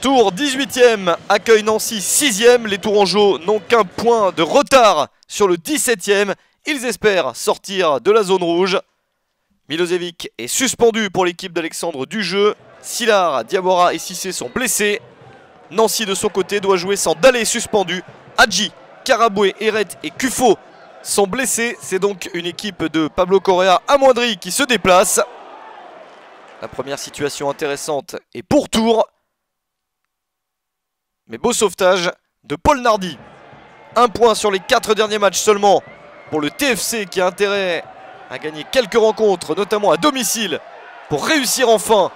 Tours 18e accueille Nancy 6e. Les Tourangeaux n'ont qu'un point de retard sur le 17e. Ils espèrent sortir de la zone rouge. Milosevic est suspendu pour l'équipe d'Alexandre Dujeu. Sillard, Diabora et Cissé sont blessés. Nancy de son côté doit jouer sans Dalé suspendu. Hadji, Karaboué, Eret et Kufo sont blessés. C'est donc une équipe de Pablo Correa amoindrie qui se déplace. La première situation intéressante est pour Tours. Mais beau sauvetage de Paul Nardi. Un point sur les 4 derniers matchs seulement pour le TFC qui a intérêt à gagner quelques rencontres, notamment à domicile, pour réussir enfin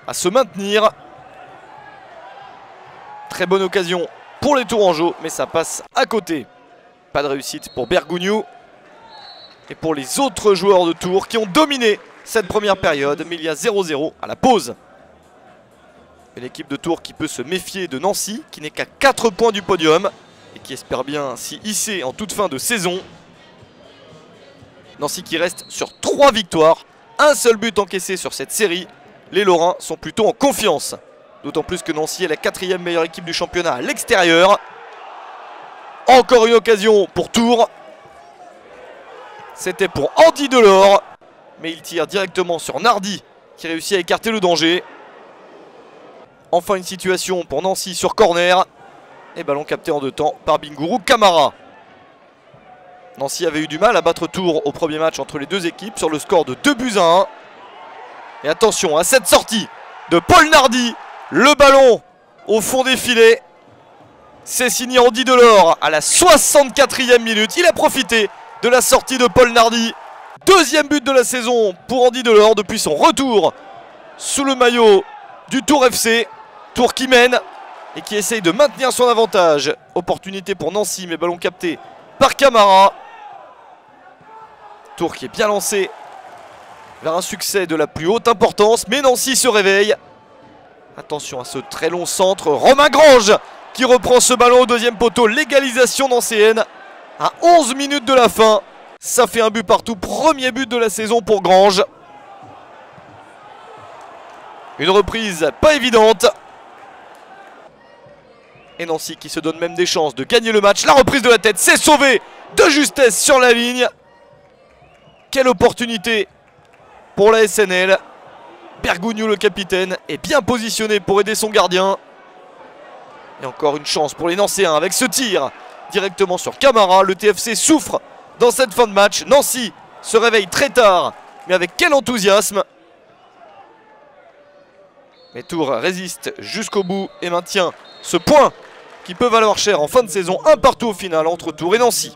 à se maintenir. Très bonne occasion pour les Tourangeaux, mais ça passe à côté. Pas de réussite pour Bergugno et pour les autres joueurs de Tours qui ont dominé cette première période, mais il y a 0-0 à la pause. Une équipe de Tours qui peut se méfier de Nancy, qui n'est qu'à 4 points du podium et qui espère bien s'y hisser en toute fin de saison. Nancy qui reste sur 3 victoires, un seul but encaissé sur cette série. Les Lorrains sont plutôt en confiance. D'autant plus que Nancy est la 4e meilleure équipe du championnat à l'extérieur. Encore une occasion pour Tours. C'était pour Andy Delors, mais il tire directement sur Nardi qui réussit à écarter le danger. Enfin une situation pour Nancy sur corner. Et ballon capté en 2 temps par Bingourou Kamara. Nancy avait eu du mal à battre Tours au premier match entre les deux équipes sur le score de 2-1. Et attention à cette sortie de Paul Nardi. Le ballon au fond des filets. C'est signé Andy Delors à la 64e minute. Il a profité de la sortie de Paul Nardi. Deuxième but de la saison pour Andy Delors depuis son retour sous le maillot du Tours FC. Tours qui mène et qui essaye de maintenir son avantage. Opportunité pour Nancy, mais ballon capté par Kamara. Tours qui est bien lancé vers un succès de la plus haute importance, mais Nancy se réveille. Attention à ce très long centre. Romain Grange qui reprend ce ballon au deuxième poteau. L'égalisation nancéenne à 11 minutes de la fin. Ça fait un but partout. Premier but de la saison pour Grange. Une reprise pas évidente. Et Nancy qui se donne même des chances de gagner le match. La reprise de la tête, c'est sauvé de justesse sur la ligne. Quelle opportunité pour la SNL. Bergugno, le capitaine, est bien positionné pour aider son gardien. Et encore une chance pour les Nancéens avec ce tir directement sur Kamara. Le TFC souffre dans cette fin de match. Nancy se réveille très tard, mais avec quel enthousiasme. Mais Tours résiste jusqu'au bout et maintient ce point qui peut valoir cher en fin de saison. Un partout au final entre Tours et Nancy.